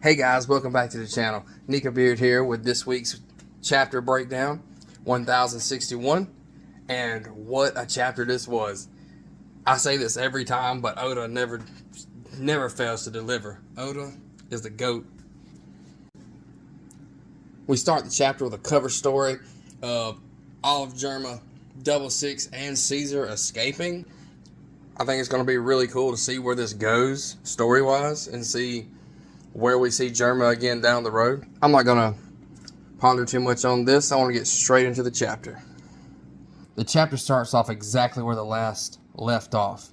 Hey guys, welcome back to the channel. Nika Beard here with this week's chapter breakdown, 1061. And what a chapter this was. I say this every time, but Oda never fails to deliver. Oda is the GOAT. We start the chapter with a cover story of Olive Germa, Double Six, and Caesar escaping. I think it's going to be really cool to see where this goes story-wise and see where we see Germa again down the road. I'm not going to ponder too much on this. I want to get straight into the chapter. The chapter starts off exactly where the last left off.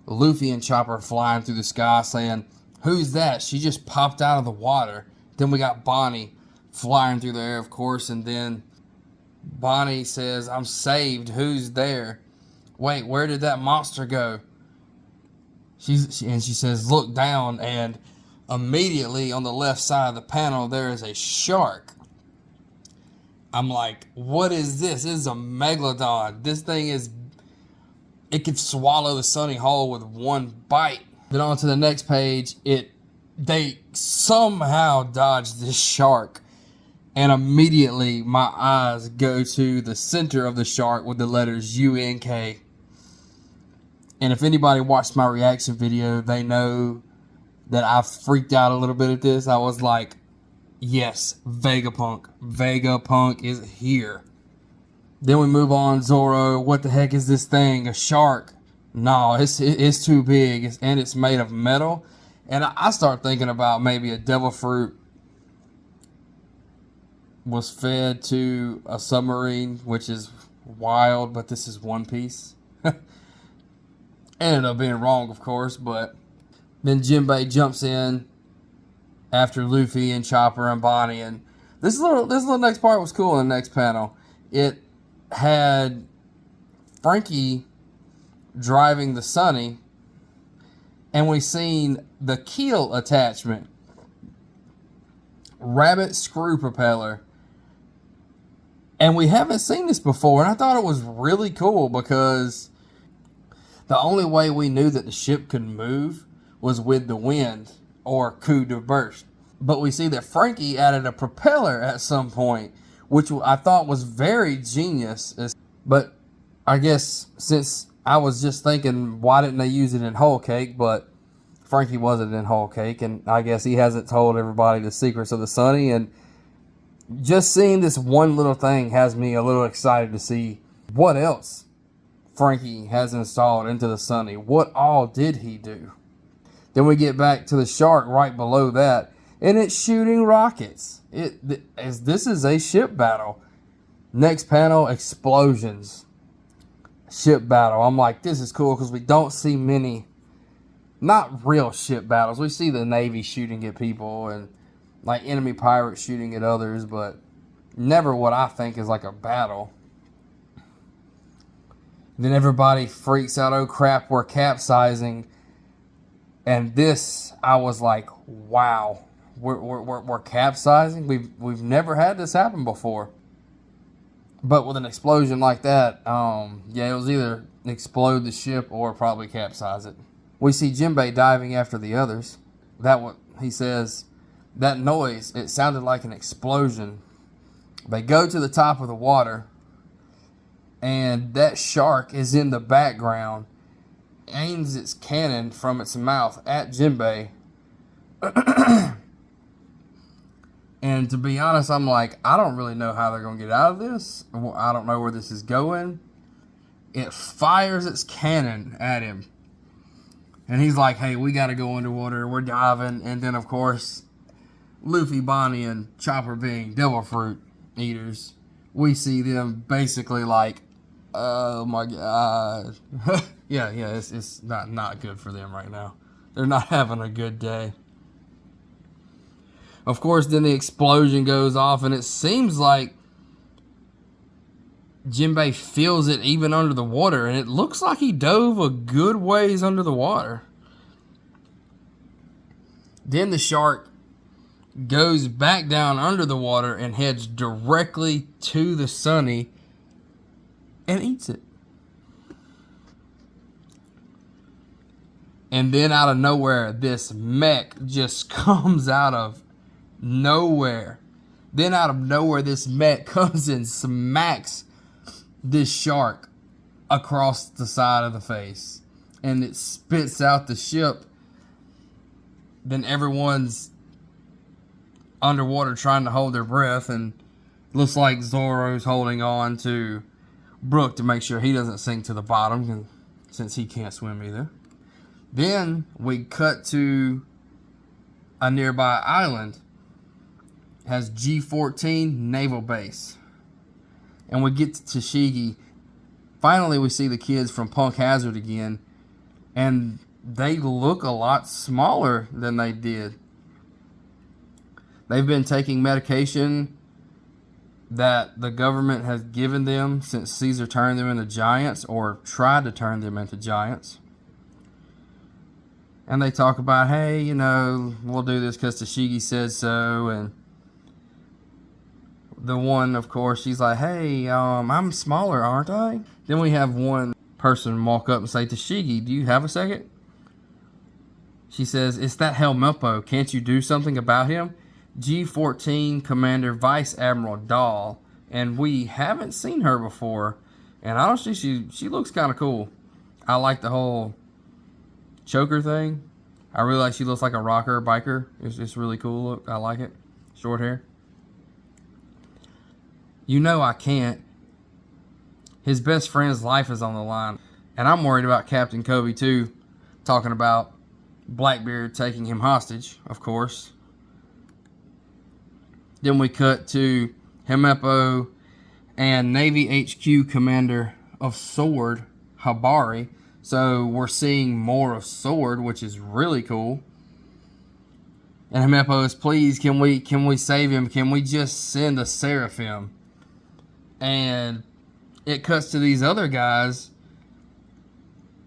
Luffy and Chopper flying through the sky saying, "Who's that? She just popped out of the water." Then we got Bonnie flying through the air, of course, and then Bonnie says, "I'm saved. Who's there? Wait, where did that monster go?" She says, "Look down," and immediately on the left side of the panel, there is a shark. I'm like, what is this? This is a megalodon. This thing it could swallow the Sunny Hole with one bite. Then on to the next page, they somehow dodged this shark. And immediately my eyes go to the center of the shark with the letters UNK. And if anybody watched my reaction video, they know that I freaked out a little bit at this. I was like, yes, Vegapunk. Vegapunk is here. Then we move on. Zoro, what the heck is this thing? A shark? No, it's too big. And it's made of metal. And I start thinking about maybe a devil fruit was fed to a submarine, which is wild, but this is One Piece. Ended up being wrong, of course, but then Jinbei jumps in after Luffy and Chopper and Bonnie, and this little next part was cool in the next panel. It had Frankie driving the Sunny, and we seen the keel attachment, rabbit screw propeller, and we haven't seen this before, and I thought it was really cool because the only way we knew that the ship could move was with the wind or coup de burst. But we see that Frankie added a propeller at some point, which I thought was very genius. But I guess since I was just thinking, why didn't they use it in Whole Cake? But Frankie wasn't in Whole Cake, and I guess he hasn't told everybody the secrets of the Sunny. And just seeing this one little thing has me a little excited to see what else Frankie has installed into the Sunny. What all did he do? Then we get back to the shark right below that, and it's shooting rockets. This is a ship battle. Next panel, explosions. Ship battle. I'm like, this is cool because we don't see many, not real ship battles. We see the Navy shooting at people and like enemy pirates shooting at others, but never what I think is like a battle. Then everybody freaks out. Oh crap, we're capsizing. And this, I was like, wow, we're capsizing. We've never had this happen before. But with an explosion like that, yeah, it was either explode the ship or probably capsize it. We see Jinbei diving after the others. He says, that noise, it sounded like an explosion. They go to the top of the water, and that shark is in the background, aims its cannon from its mouth at Jinbei. And to be honest, I'm like, I don't really know how they're going to get out of this. I don't know where this is going. It fires its cannon at him. And he's like, hey, we got to go underwater. We're diving. And then, of course, Luffy, Bonnie, and Chopper being devil fruit eaters, we see them basically like, oh my god. yeah, it's not good for them right now. They're not having a good day. Of course, then the explosion goes off, and it seems like Jinbei feels it even under the water, and it looks like he dove a good ways under the water. Then the shark goes back down under the water and heads directly to the Sunny and eats it. And then out of nowhere, this mech just comes out of Nowhere. Then out of nowhere, this mech comes and smacks this shark across the side of the face. And it spits out the ship. Then everyone's underwater trying to hold their breath. And looks like Zoro's holding on to Brook to make sure he doesn't sink to the bottom, since he can't swim either. Then we cut to a nearby island. It has G-14 naval base. And we get to Tashigi. Finally, we see the kids from Punk Hazard again. And they look a lot smaller than they did. They've been taking medication that the government has given them since Caesar turned them into giants, or tried to turn them into giants. And they talk about, hey, you know, we'll do this because Tashigi says so. And the one, of course, she's like, hey, I'm smaller, aren't I? Then we have one person walk up and say, Tashigi, do you have a second? She says, it's that Helmeppo. Can't you do something about him? G-14 Commander Vice Admiral Dahl. And we haven't seen her before. And honestly, she looks kind of cool. I like the whole choker thing. I really like, she looks like a rocker biker. It's really cool look. I like it. Short hair. You know I can't. His best friend's life is on the line. And I'm worried about Captain Kobe too. Talking about Blackbeard taking him hostage, of course. Then we cut to Helmeppo and Navy HQ Commander of Sword, Habari. So we're seeing more of Sword, which is really cool. And Helmeppo is, please, can we save him? Can we just send a Seraphim? And it cuts to these other guys.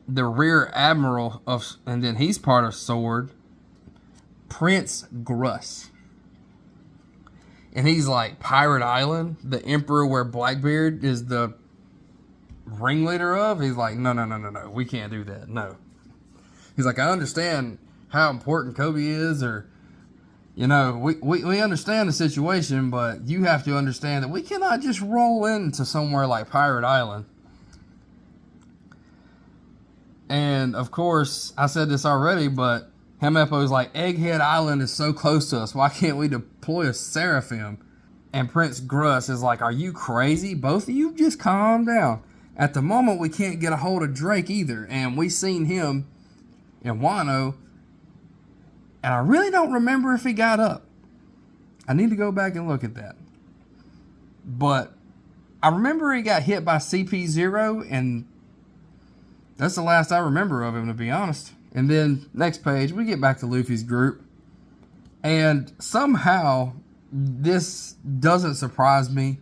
The Rear Admiral of, and then he's part of Sword, Prince Gruss. And he's like, Pirate Island, the Emperor where Blackbeard is the ringleader of. He's like, no, we can't do that, no. He's like, I understand how important Kobe is, or, you know, we understand the situation, but you have to understand that we cannot just roll into somewhere like Pirate Island. And, of course, I said this already, but Helmeppo's like, Egghead Island is so close to us. Why can't we deploy a Seraphim? And Prince Gruss is like, are you crazy? Both of you just calm down. At the moment, we can't get a hold of Drake either. And we seen him in Wano. And I really don't remember if he got up. I need to go back and look at that. But I remember he got hit by CP0, and that's the last I remember of him, to be honest. And then, next page, we get back to Luffy's group. And somehow, this doesn't surprise me.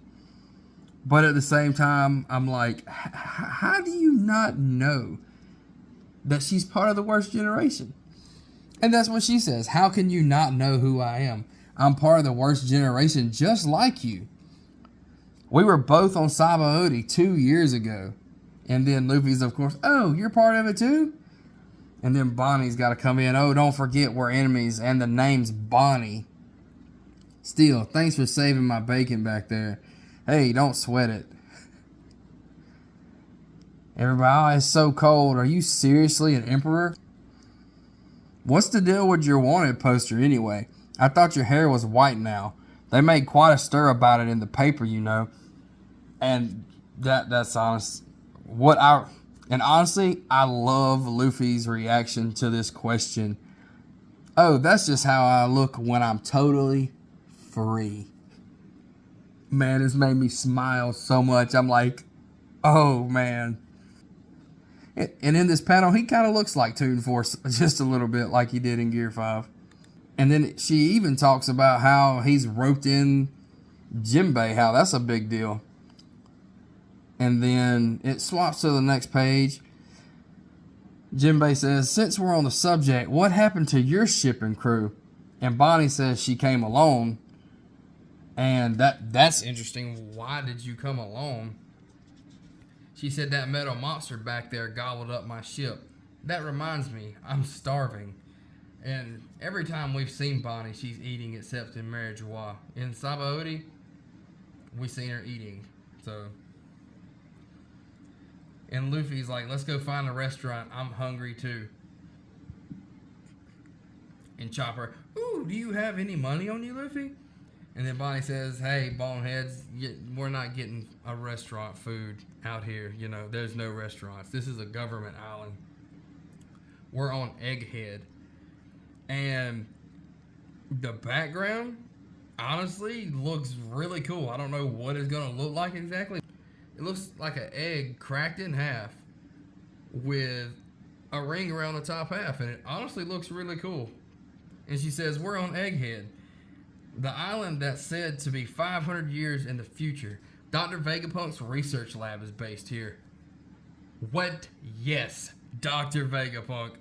But at the same time, I'm like, how do you not know that she's part of the worst generation? And that's what she says. How can you not know who I am? I'm part of the worst generation just like you. We were both on Sabaody 2 years ago. And then Luffy's, of course, oh, you're part of it too? And then Bonnie's got to come in. Oh, don't forget we're enemies. And the name's Bonnie. Still, thanks for saving my bacon back there. Hey, don't sweat it. Everybody, oh, it's so cold. Are you seriously an emperor? What's the deal with your wanted poster anyway? I thought your hair was white now. They made quite a stir about it in the paper, you know. And that's honest. And honestly, I love Luffy's reaction to this question. Oh, that's just how I look when I'm totally free. Man, it's made me smile so much. I'm like, oh, man. And in this panel, he kind of looks like Toon Force just a little bit, like he did in Gear 5. And then she even talks about how he's roped in Jinbei, how that's a big deal. And then it swaps to the next page. Jinbei says, since we're on the subject, what happened to your ship and crew? And Bonnie says she came alone. And that's interesting. Why did you come alone? She said that metal monster back there gobbled up my ship. That reminds me, I'm starving. And every time we've seen Bonnie, she's eating except in Marriage Joie. In Sabaody, we seen her eating. So, and Luffy's like, let's go find a restaurant. I'm hungry too. And Chopper, ooh, do you have any money on you, Luffy? And then Bonnie says, hey, boneheads, we're not getting a restaurant food out here. You know, there's no restaurants. This is a government island. We're on Egghead. And the background, honestly, looks really cool. I don't know what it's going to look like exactly. It looks like an egg cracked in half with a ring around the top half. And it honestly looks really cool. And she says, we're on Egghead, the island that's said to be 500 years in the future. Dr. Vegapunk's research lab is based here. What? Yes, Dr. Vegapunk.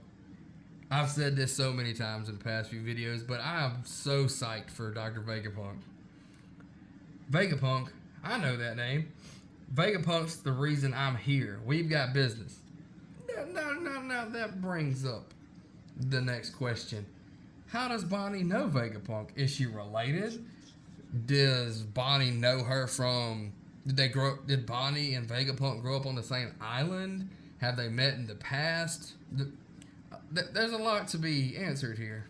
I've said this so many times in the past few videos, but I am so psyched for Dr. Vegapunk. Vegapunk, I know that name. Vegapunk's the reason I'm here. We've got business. Now that brings up the next question. How does Bonnie know Vegapunk? Is she related? Does Bonnie know her from... Did Bonnie and Vegapunk grow up on the same island? Have they met in the past? There's a lot to be answered here.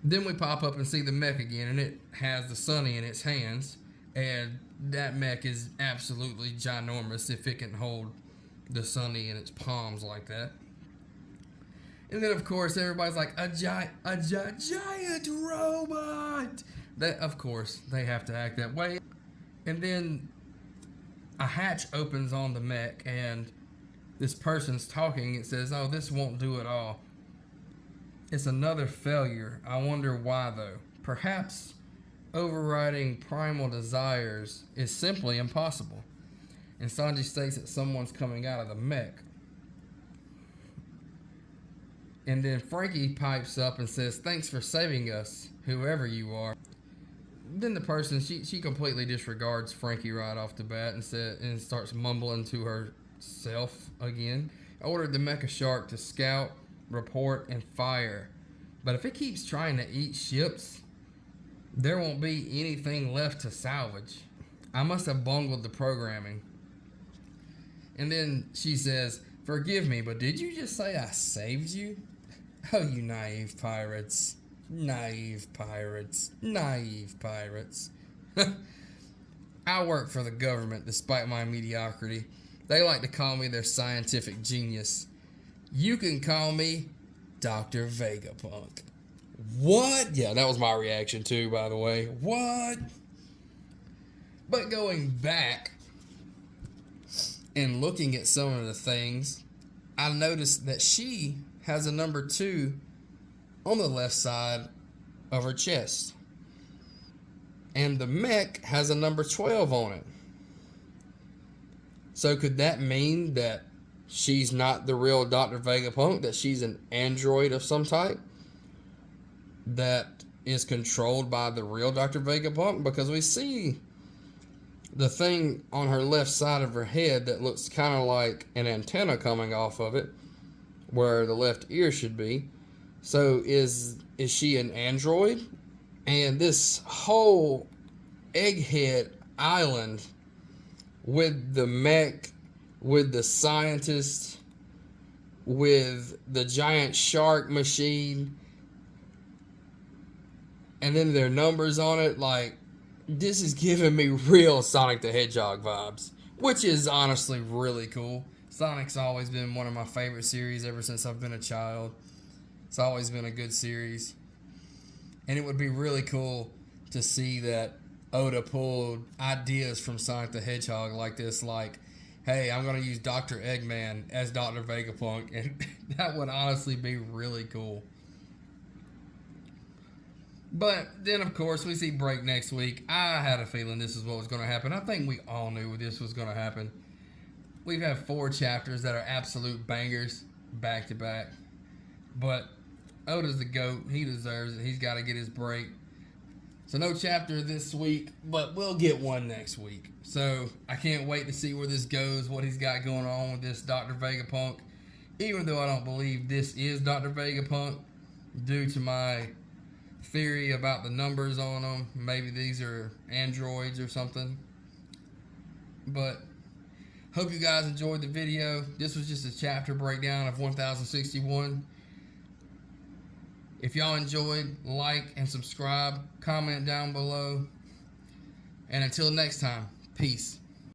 Then we pop up and see the mech again, and it has the Sunny in its hands. And that mech is absolutely ginormous if it can hold the Sunny in its palms like that. And then, of course, everybody's like, a giant robot. That, of course, they have to act that way. And then a hatch opens on the mech, and this person's talking. It says, oh, this won't do it all. It's another failure. I wonder why, though. Perhaps overriding primal desires is simply impossible. And Sanji states that someone's coming out of the mech. And then Frankie pipes up and says, thanks for saving us, whoever you are. Then the person, she completely disregards Frankie right off the bat and starts mumbling to herself again. I ordered the Mecha Shark to scout, report, and fire. But if it keeps trying to eat ships, there won't be anything left to salvage. I must have bungled the programming. And then she says, forgive me, but did you just say I saved you? Oh, you naive pirates. Naive pirates. Naive pirates. I work for the government despite my mediocrity. They like to call me their scientific genius. You can call me Dr. Vegapunk. What? Yeah, that was my reaction too, by the way. What? But going back and looking at some of the things, I noticed that she has a number 2 on the left side of her chest. And the mech has a number 12 on it. So could that mean that she's not the real Dr. Vegapunk, that she's an android of some type that is controlled by the real Dr. Vegapunk? Because we see the thing on her left side of her head that looks kind of like an antenna coming off of it, where the left ear should be. So is she an android? And this whole Egghead Island with the mech, with the scientist, with the giant shark machine, and then their numbers on it, like, this is giving me real Sonic the Hedgehog vibes, which is honestly really cool. Sonic's always been one of my favorite series ever since I've been a child. It's always been a good series. And it would be really cool to see that Oda pulled ideas from Sonic the Hedgehog like this, like, hey, I'm going to use Dr. Eggman as Dr. Vegapunk, and that would honestly be really cool. But then, of course, we see Break next week. I had a feeling this is what was going to happen. I think we all knew this was going to happen. We've had 4 chapters that are absolute bangers back to back. But Oda's the GOAT. He deserves it. He's got to get his break. So no chapter this week, but we'll get one next week. So I can't wait to see where this goes, what he's got going on with this Dr. Vegapunk. Even though I don't believe this is Dr. Vegapunk, due to my theory about the numbers on them. Maybe these are androids or something. But hope you guys enjoyed the video. This was just a chapter breakdown of 1061. If y'all enjoyed, like and subscribe, comment down below. And until next time, peace.